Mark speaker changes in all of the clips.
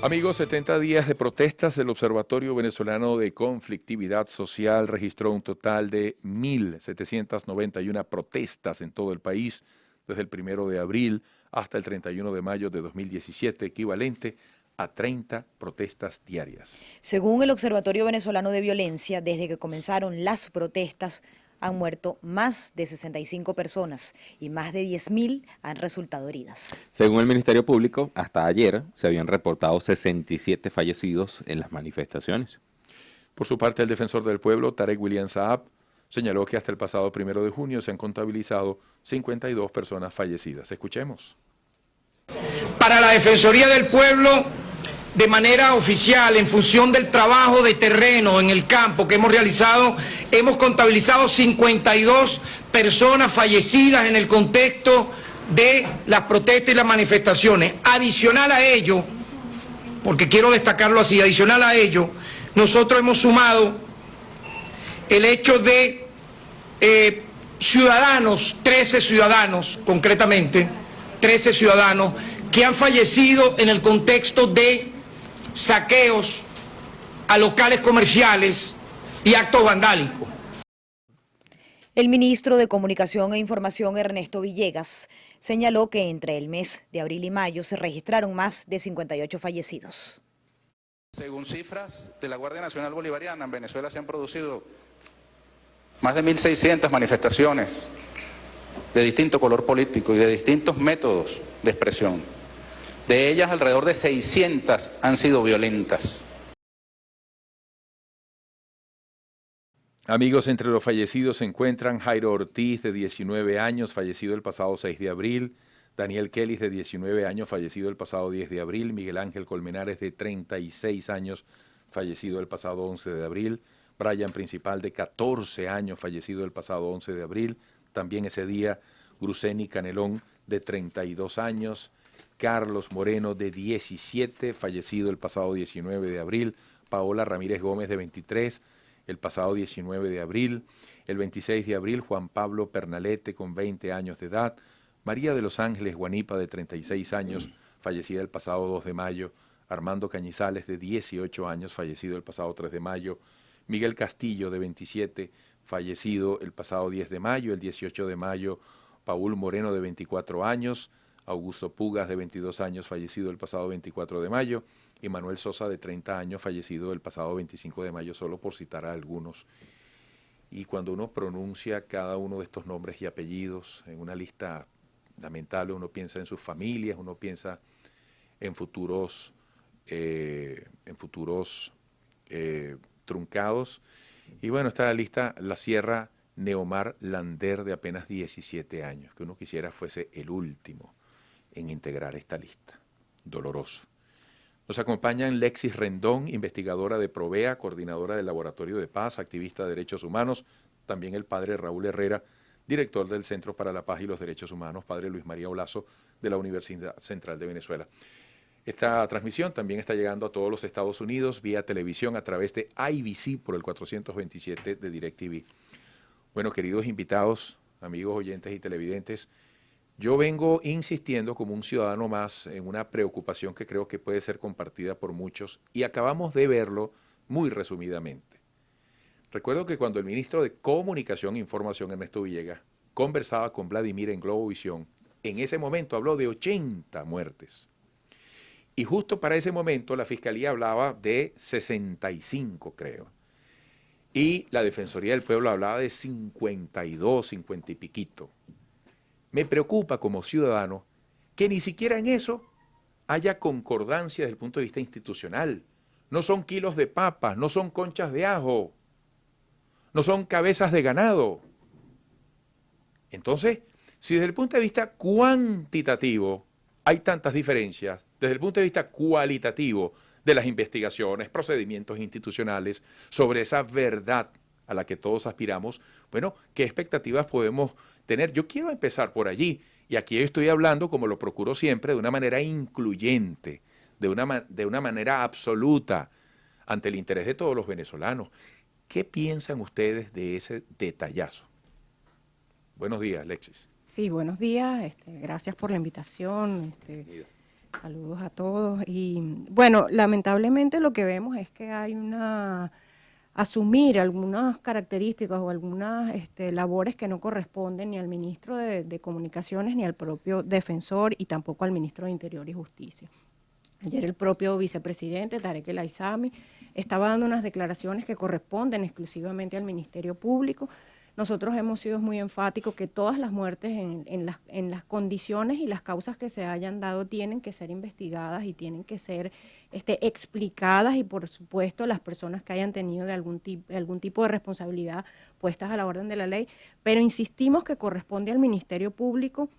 Speaker 1: Amigos, 70 días de protestas. El Observatorio Venezolano de Conflictividad Social registró un total de 1.791 protestas en todo el país desde el 1 de abril hasta el 31 de mayo de 2017, equivalente a 30 protestas diarias.
Speaker 2: Según el Observatorio Venezolano de Violencia, desde que comenzaron las protestas, han muerto más de 65 personas y más de 10.000 han resultado heridas.
Speaker 3: Según el Ministerio Público, hasta ayer se habían reportado 67 fallecidos en las manifestaciones.
Speaker 1: Por su parte, el defensor del pueblo, Tarek William Saab, señaló que hasta el pasado 1 de junio se han contabilizado 52 personas fallecidas. Escuchemos.
Speaker 4: Para la Defensoría del Pueblo, de manera oficial, en función del trabajo de terreno en el campo que hemos realizado, hemos contabilizado 52 personas fallecidas en el contexto de las protestas y las manifestaciones. Adicional a ello, porque quiero destacarlo así, adicional a ello, nosotros hemos sumado el hecho de ciudadanos, 13 ciudadanos concretamente, 13 ciudadanos que han fallecido en el contexto de saqueos a locales comerciales y actos vandálicos.
Speaker 2: El ministro de Comunicación e Información, Ernesto Villegas, señaló que entre el mes de abril y mayo se registraron más de 58 fallecidos.
Speaker 5: Según cifras de la Guardia Nacional Bolivariana, en Venezuela se han producido más de 1.600 manifestaciones de distinto color político y de distintos métodos de expresión. De ellas, alrededor de 600 han sido violentas.
Speaker 1: Amigos, entre los fallecidos se encuentran Jairo Ortiz, de 19 años, fallecido el pasado 6 de abril, Daniel Kelly, de 19 años, fallecido el pasado 10 de abril, Miguel Ángel Colmenares, de 36 años, fallecido el pasado 11 de abril, Brian Principal, de 14 años, fallecido el pasado 11 de abril, también ese día, Gruseni Canelón, de 32 años, Carlos Moreno, de 17, fallecido el pasado 19 de abril, Paola Ramírez Gómez, de 23, el pasado 19 de abril, el 26 de abril, Juan Pablo Pernalete, con 20 años de edad, María de los Ángeles Guanipa, de 36 años, fallecida el pasado 2 de mayo, Armando Cañizales, de 18 años, fallecido el pasado 3 de mayo, Miguel Castillo, de 27, fallecido el pasado 10 de mayo, el 18 de mayo, Paul Moreno, de 24 años, Augusto Pugas, de 22 años, fallecido el pasado 24 de mayo, y Manuel Sosa, de 30 años, fallecido el pasado 25 de mayo, solo por citar a algunos. Y cuando uno pronuncia cada uno de estos nombres y apellidos en una lista lamentable, uno piensa en sus familias, uno piensa en futuros truncados. Y bueno, esta lista la cierra Neomar Lander, de apenas 17 años, que uno quisiera fuese el último en integrar esta lista. Doloroso. Nos acompañan Lexis Rendón, investigadora de Provea, coordinadora del Laboratorio de Paz, activista de derechos humanos, también el padre Raúl Herrera, director del Centro para la Paz y los Derechos Humanos, padre Luis María Olazo, de la Universidad Central de Venezuela. Esta transmisión también está llegando a todos los Estados Unidos vía televisión a través de IBC por el 427 de DirecTV. Bueno, queridos invitados, amigos oyentes y televidentes, yo vengo insistiendo como un ciudadano más en una preocupación que creo que puede ser compartida por muchos y acabamos de verlo muy resumidamente. Recuerdo que cuando el ministro de Comunicación e Información, Ernesto Villegas, conversaba con Vladimir en Globovisión, en ese momento habló de 80 muertes. Y justo para ese momento la Fiscalía hablaba de 65, creo. Y la Defensoría del Pueblo hablaba de 52, 50 y piquito. Me preocupa como ciudadano que ni siquiera en eso haya concordancia desde el punto de vista institucional. No son kilos de papas, no son conchas de ajo, no son cabezas de ganado. Entonces, si desde el punto de vista cuantitativo hay tantas diferencias, desde el punto de vista cualitativo de las investigaciones, procedimientos institucionales, sobre esa verdad a la que todos aspiramos, bueno, ¿qué expectativas podemos tener? Yo quiero empezar por allí, y aquí estoy hablando, como lo procuro siempre, de una manera incluyente, de una manera absoluta, ante el interés de todos los venezolanos. ¿Qué piensan ustedes de ese detallazo? Buenos días, Alexis.
Speaker 6: Sí, buenos días. Gracias por la invitación. Saludos a todos. Y bueno, lamentablemente lo que vemos es que hay asumir algunas características o algunas labores que no corresponden ni al ministro de Comunicaciones ni al propio defensor y tampoco al ministro de Interior y Justicia. Ayer el propio vicepresidente, Tarek El Aissami, estaba dando unas declaraciones que corresponden exclusivamente al Ministerio Público. Nosotros hemos sido muy enfáticos que todas las muertes en las condiciones y las causas que se hayan dado tienen que ser investigadas y tienen que ser explicadas, y por supuesto las personas que hayan tenido algún tipo de responsabilidad puestas a la orden de la ley, pero insistimos que corresponde al Ministerio Público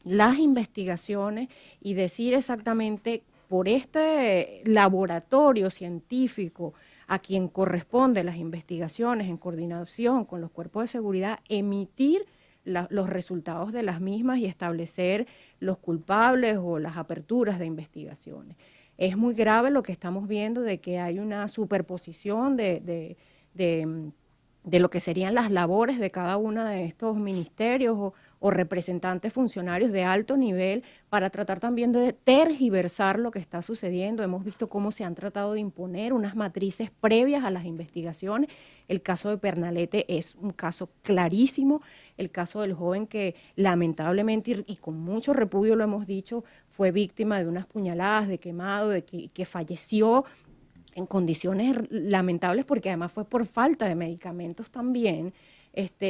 Speaker 6: las investigaciones y decir exactamente por este laboratorio científico a quien corresponde las investigaciones en coordinación con los cuerpos de seguridad, emitir los resultados de las mismas y establecer los culpables o las aperturas de investigaciones. Es muy grave lo que estamos viendo de que hay una superposición de lo que serían las labores de cada uno de estos ministerios o representantes funcionarios de alto nivel para tratar también de tergiversar lo que está sucediendo. Hemos visto cómo se han tratado de imponer unas matrices previas a las investigaciones. El caso de Pernalete es un caso clarísimo, el caso del joven que lamentablemente y con mucho repudio lo hemos dicho, fue víctima de unas puñaladas, de quemado, de que falleció en condiciones lamentables porque además fue por falta de medicamentos también.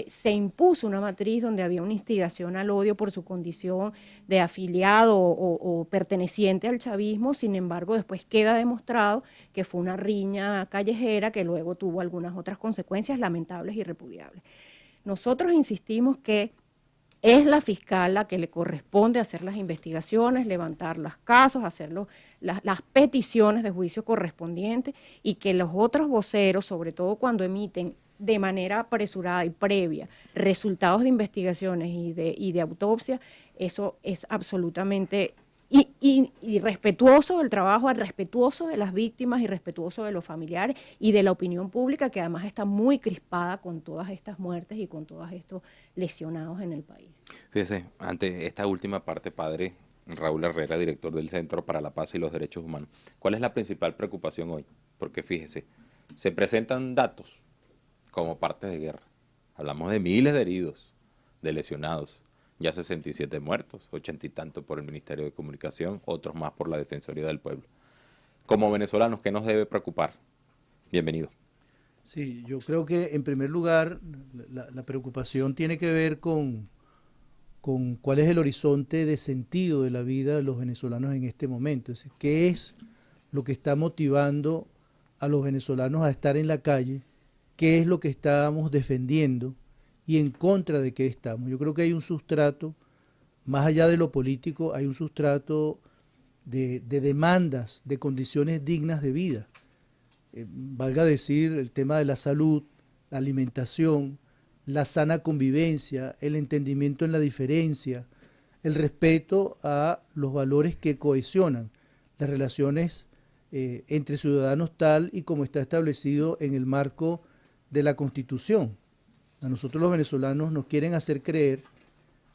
Speaker 6: Se impuso una matriz donde había una instigación al odio por su condición de afiliado o perteneciente al chavismo. Sin embargo, después queda demostrado que fue una riña callejera que luego tuvo algunas otras consecuencias lamentables y repudiables. Nosotros insistimos que es la fiscal la que le corresponde hacer las investigaciones, levantar los casos, hacer las peticiones de juicio correspondientes, y que los otros voceros, sobre todo cuando emiten de manera apresurada y previa resultados de investigaciones y de autopsia, eso es absolutamente irrespetuoso del trabajo, respetuoso de las víctimas y respetuoso de los familiares y de la opinión pública, que además está muy crispada con todas estas muertes y con todos estos lesionados en el país.
Speaker 3: Fíjese, ante esta última parte, padre Raúl Herrera, director del Centro para la Paz y los Derechos Humanos, ¿cuál es la principal preocupación hoy? Porque fíjese, se presentan datos como partes de guerra. Hablamos de miles de heridos, de lesionados, ya 67 muertos, 80 y tantos por el Ministerio de Comunicación, otros más por la Defensoría del Pueblo. Como venezolanos, ¿qué nos debe preocupar? Bienvenido.
Speaker 7: Sí, yo creo que en primer lugar la preocupación tiene que ver con cuál es el horizonte de sentido de la vida de los venezolanos en este momento. Es decir, qué es lo que está motivando a los venezolanos a estar en la calle, qué es lo que estamos defendiendo y en contra de qué estamos. Yo creo que hay un sustrato, más allá de lo político, hay un sustrato de demandas, de condiciones dignas de vida. Valga decir, el tema de la salud, la alimentación, la sana convivencia, el entendimiento en la diferencia, el respeto a los valores que cohesionan las relaciones entre ciudadanos tal y como está establecido en el marco de la Constitución. A nosotros los venezolanos nos quieren hacer creer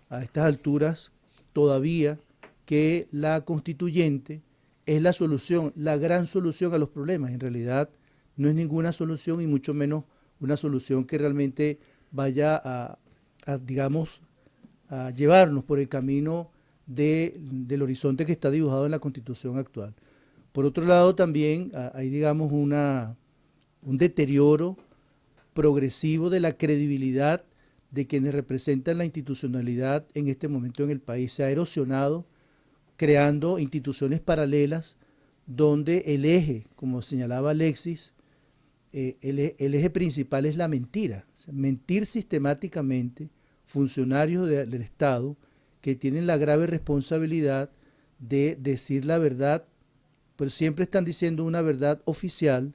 Speaker 7: a estas alturas todavía que la constituyente es la solución, la gran solución a los problemas. En realidad no es ninguna solución y mucho menos una solución que realmente vaya digamos, a llevarnos por el camino del horizonte que está dibujado en la Constitución actual. Por otro lado también hay, digamos, un deterioro progresivo de la credibilidad de quienes representan la institucionalidad en este momento en el país. Se ha erosionado creando instituciones paralelas donde el eje, como señalaba Alexis, el eje principal es la mentira. O sea, mentir sistemáticamente funcionarios del Estado que tienen la grave responsabilidad de decir la verdad, pero siempre están diciendo una verdad oficial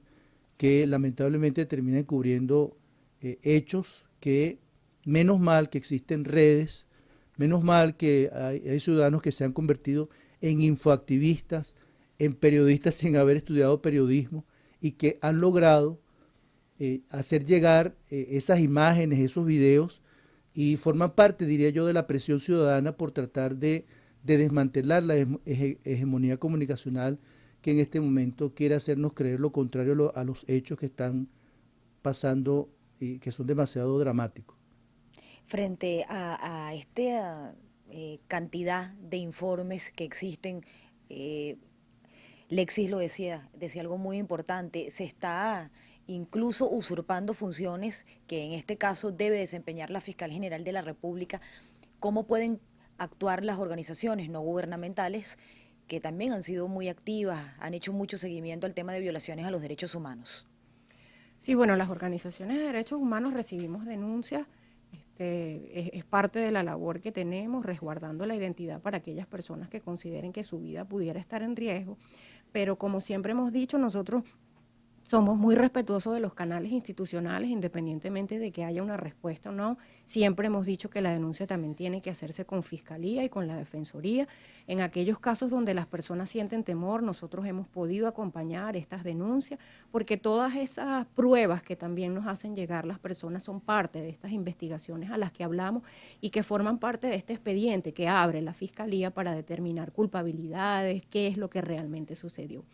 Speaker 7: que lamentablemente termina encubriendo hechos que, menos mal que existen redes, menos mal que hay ciudadanos que se han convertido en infoactivistas, en periodistas sin haber estudiado periodismo y que han logrado hacer llegar esas imágenes, esos videos, y forman parte, diría yo, de la presión ciudadana por tratar de de desmantelar la hegemonía comunicacional que en este momento quiere hacernos creer lo contrario a los hechos que están pasando y que son demasiado dramáticos.
Speaker 2: Frente a esta cantidad de informes que existen, Lexis lo decía algo muy importante, se está incluso usurpando funciones que en este caso debe desempeñar la Fiscal General de la República. ¿Cómo pueden actuar las organizaciones no gubernamentales que también han sido muy activas, han hecho mucho seguimiento al tema de violaciones a los derechos humanos?
Speaker 6: Sí, bueno, las organizaciones de derechos humanos recibimos denuncias, es parte de la labor que tenemos, resguardando la identidad para aquellas personas que consideren que su vida pudiera estar en riesgo, pero como siempre hemos dicho, nosotros somos muy respetuosos de los canales institucionales, independientemente de que haya una respuesta o no. Siempre hemos dicho que la denuncia también tiene que hacerse con Fiscalía y con la Defensoría. En aquellos casos donde las personas sienten temor, nosotros hemos podido acompañar estas denuncias, porque todas esas pruebas que también nos hacen llegar las personas son parte de estas investigaciones a las que hablamos y que forman parte de este expediente que abre la Fiscalía para determinar culpabilidades, qué es lo que realmente sucedió.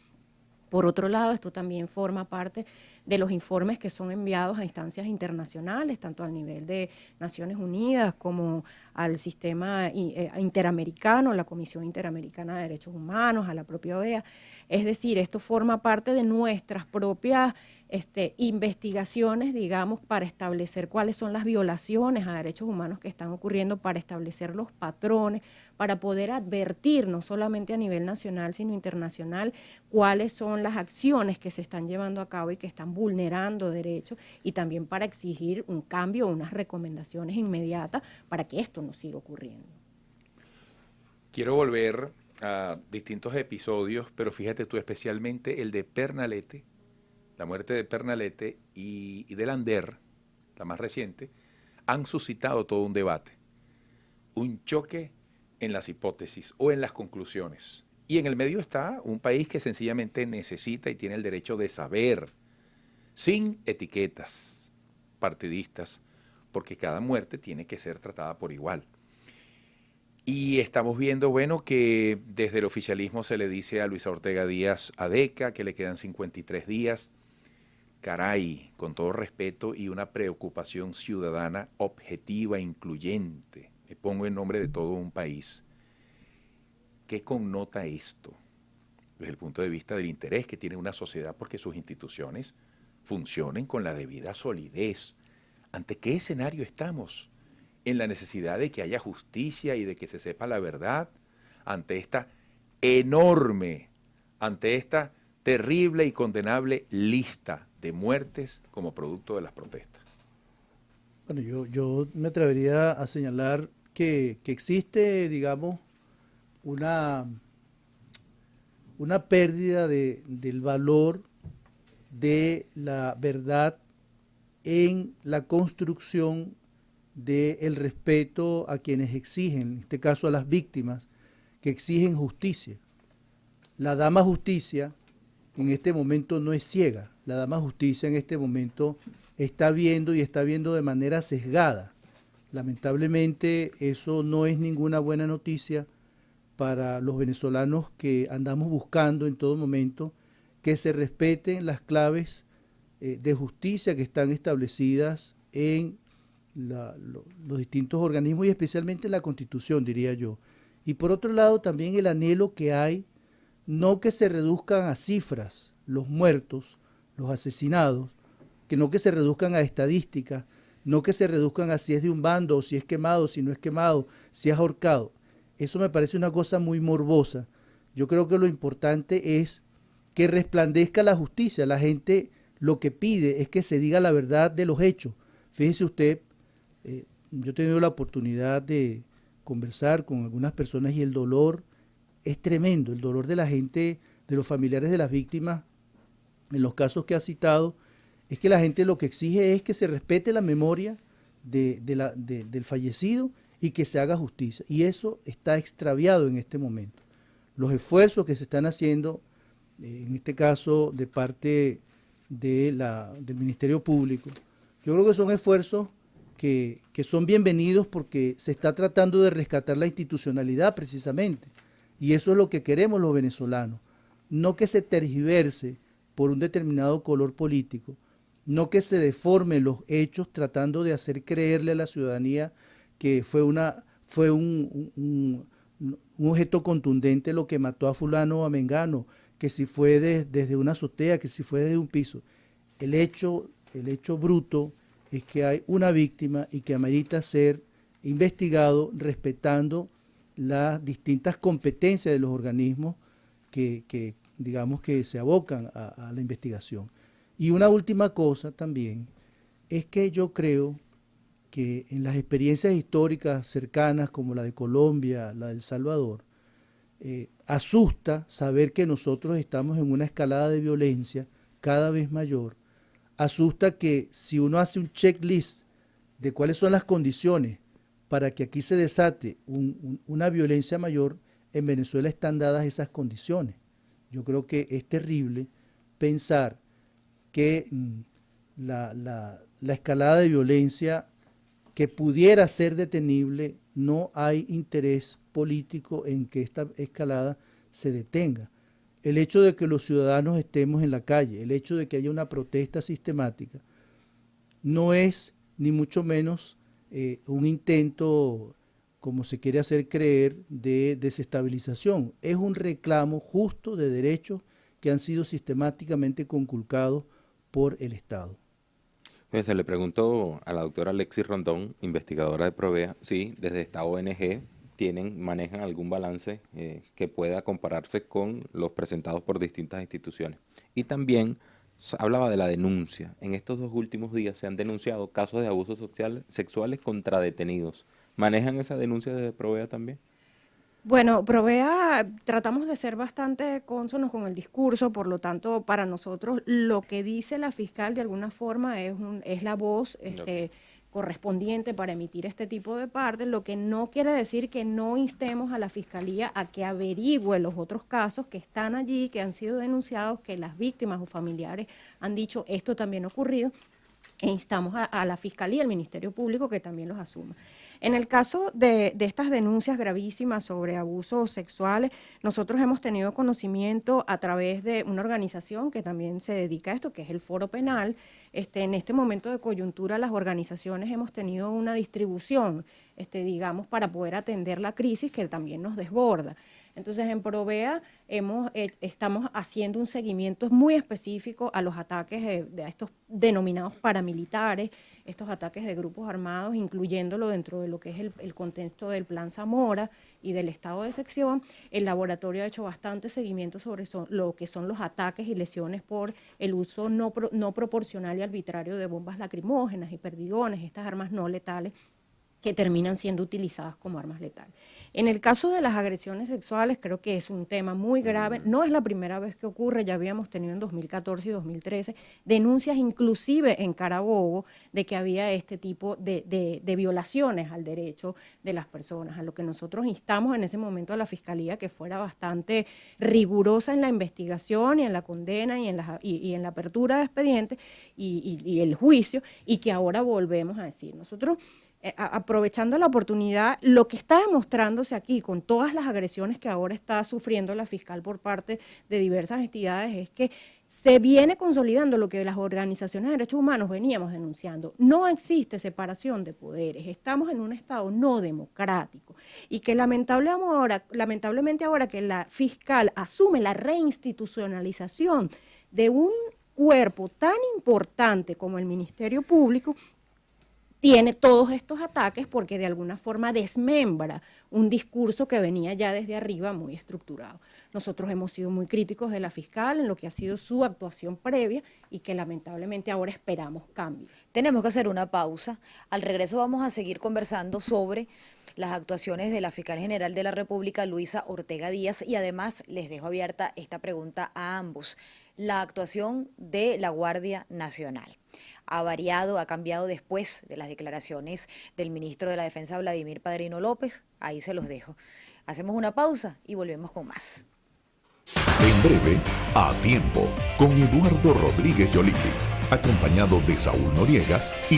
Speaker 6: Por otro lado, esto también forma parte de los informes que son enviados a instancias internacionales, tanto al nivel de Naciones Unidas como al sistema interamericano, la Comisión Interamericana de Derechos Humanos, a la propia OEA. Es decir, esto forma parte de nuestras propias investigaciones, digamos, para establecer cuáles son las violaciones a derechos humanos que están ocurriendo, para establecer los patrones, para poder advertir, no solamente a nivel nacional, sino internacional, cuáles son las acciones que se están llevando a cabo y que están vulnerando derechos, y también para exigir un cambio, unas recomendaciones inmediatas para que esto no siga ocurriendo.
Speaker 1: Quiero volver a distintos episodios, pero fíjate tú, especialmente el de Pernalete, la muerte de Pernalete y de Lander, la más reciente, han suscitado todo un debate, un choque en las hipótesis o en las conclusiones. Y en el medio está un país que sencillamente necesita y tiene el derecho de saber, sin etiquetas partidistas, porque cada muerte tiene que ser tratada por igual. Y estamos viendo, bueno, que desde el oficialismo se le dice a Luisa Ortega Díaz Adeca que le quedan 53 días. Caray, con todo respeto y una preocupación ciudadana objetiva, incluyente, me pongo en nombre de todo un país. ¿Qué connota esto desde el punto de vista del interés que tiene una sociedad porque sus instituciones funcionen con la debida solidez? ¿Ante qué escenario estamos? ¿En la necesidad de que haya justicia y de que se sepa la verdad? Ante esta enorme, ante esta terrible y condenable lista de muertes como producto de las protestas.
Speaker 7: Bueno, yo me atrevería a señalar que existe, digamos, una pérdida del valor de la verdad en la construcción del respeto a quienes exigen, en este caso a las víctimas, que exigen justicia. La dama justicia en este momento no es ciega, la dama justicia en este momento está viendo y está viendo de manera sesgada. Lamentablemente eso no es ninguna buena noticia para los venezolanos que andamos buscando en todo momento que se respeten las claves de justicia que están establecidas en los distintos organismos y especialmente en la Constitución, diría yo. Y por otro lado también el anhelo que hay, no que se reduzcan a cifras los muertos, los asesinados, que no que se reduzcan a estadísticas, no que se reduzcan a si es de un bando, o si es quemado, si no es quemado, si es ahorcado. Eso me parece una cosa muy morbosa. Yo creo que lo importante es que resplandezca la justicia. La gente lo que pide es que se diga la verdad de los hechos. Fíjese usted, yo he tenido la oportunidad de conversar con algunas personas y el dolor es tremendo, el dolor de la gente, de los familiares de las víctimas, en los casos que ha citado, es que la gente lo que exige es que se respete la memoria del fallecido y que se haga justicia. Y eso está extraviado en este momento. Los esfuerzos que se están haciendo, en este caso de parte del Ministerio Público, yo creo que son esfuerzos que son bienvenidos porque se está tratando de rescatar la institucionalidad precisamente. Y eso es lo que queremos los venezolanos. No que se tergiverse por un determinado color político, no que se deformen los hechos tratando de hacer creerle a la ciudadanía que fue un objeto contundente lo que mató a fulano o a mengano, que si fue desde una azotea, que si fue desde un piso. El hecho bruto es que hay una víctima y que amerita ser investigado respetando las distintas competencias de los organismos que digamos que se abocan a la investigación. Y una última cosa también es que yo creo que en las experiencias históricas cercanas como la de Colombia, la de El Salvador, asusta saber que nosotros estamos en una escalada de violencia cada vez mayor. Asusta que si uno hace un checklist de cuáles son las condiciones para que aquí se desate una violencia mayor, en Venezuela están dadas esas condiciones. Yo creo que es terrible pensar que la escalada de violencia que pudiera ser detenible, no hay interés político en que esta escalada se detenga. El hecho de que los ciudadanos estemos en la calle, el hecho de que haya una protesta sistemática, no es ni mucho menos un intento, como se quiere hacer creer, de desestabilización. Es un reclamo justo de derechos que han sido sistemáticamente conculcados por el Estado.
Speaker 3: Pues se le preguntó a la doctora Alexis Rondón, investigadora de Provea, si desde esta ONG manejan algún balance que pueda compararse con los presentados por distintas instituciones. Y también hablaba de la denuncia. En estos 2 últimos días se han denunciado casos de abusos sexuales contra detenidos. ¿Manejan esa denuncia desde Provea también?
Speaker 6: Bueno, Provea tratamos de ser bastante cónsonos con el discurso, por lo tanto, para nosotros lo que dice la fiscal de alguna forma es la voz correspondiente para emitir este tipo de partes, lo que no quiere decir que no instemos a la Fiscalía a que averigüe los otros casos que están allí, que han sido denunciados, que las víctimas o familiares han dicho esto también ha ocurrido, e instamos a la Fiscalía, al Ministerio Público, que también los asuma. En el caso de estas denuncias gravísimas sobre abusos sexuales, nosotros hemos tenido conocimiento a través de una organización que también se dedica a esto, que es el Foro Penal. En este momento de coyuntura, las organizaciones hemos tenido una distribución, digamos, para poder atender la crisis que también nos desborda. Entonces, en Provea estamos haciendo un seguimiento muy específico a los ataques de estos denominados paramilitares, estos ataques de grupos armados, incluyéndolo dentro de lo que es el contexto del Plan Zamora y del estado de sección. El laboratorio ha hecho bastante seguimiento sobre lo que son los ataques y lesiones por el uso no proporcional y arbitrario de bombas lacrimógenas y perdigones, estas armas no letales, que terminan siendo utilizadas como armas letales. En el caso de las agresiones sexuales, creo que es un tema muy grave. No es la primera vez que ocurre, ya habíamos tenido en 2014 y 2013 denuncias inclusive en Carabobo de que había este tipo de violaciones al derecho de las personas, a lo que nosotros instamos en ese momento a la Fiscalía que fuera bastante rigurosa en la investigación y en la condena y en la apertura de expedientes y el juicio, y que ahora volvemos a decir. Nosotros, aprovechando la oportunidad, lo que está demostrándose aquí con todas las agresiones que ahora está sufriendo la fiscal por parte de diversas entidades es que se viene consolidando lo que las organizaciones de derechos humanos veníamos denunciando. No existe separación de poderes, estamos en un estado no democrático y que lamentablemente ahora que la fiscal asume la reinstitucionalización de un cuerpo tan importante como el Ministerio Público, tiene todos estos ataques porque de alguna forma desmembra un discurso que venía ya desde arriba muy estructurado. Nosotros hemos sido muy críticos de la fiscal en lo que ha sido su actuación previa y que lamentablemente ahora esperamos cambio.
Speaker 2: Tenemos que hacer una pausa. Al regreso vamos a seguir conversando sobre las actuaciones de la Fiscal General de la República, Luisa Ortega Díaz, y además les dejo abierta esta pregunta a ambos. La actuación de la Guardia Nacional ha variado, ha cambiado después de las declaraciones del ministro de la Defensa, Vladimir Padrino López. Ahí se los dejo. Hacemos una pausa y volvemos con más.
Speaker 8: En breve, A Tiempo, con Eduardo Rodríguez Yoliti, acompañado de Saúl Noriega y